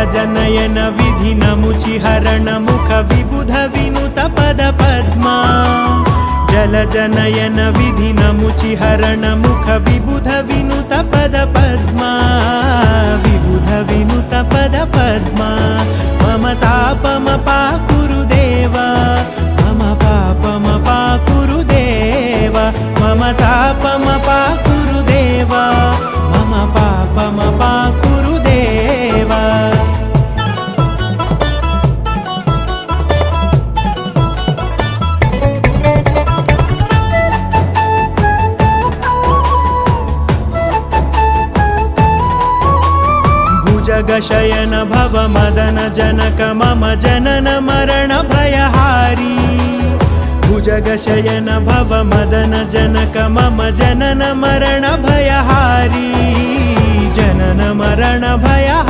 जलजनयन विधिनमुचिहरण मुख विबुध विनुत पद पद्मा जलजनयन विधिनमुचिहरण मुख विबुध विनुत पद पद्मा विबुध विनुत पद पद्मा मम तापमपाकुरु देवा मम पापमपाकुरु देवा मम तापमपाकुरु देवा मम पापमपाकुरु देवा भुजगशयन भव मदन जनक मम जनन मरण भयहारी भुजगशयन भव मदन जनक मम जनन मरण भयहारी जनन मरण भयहारी।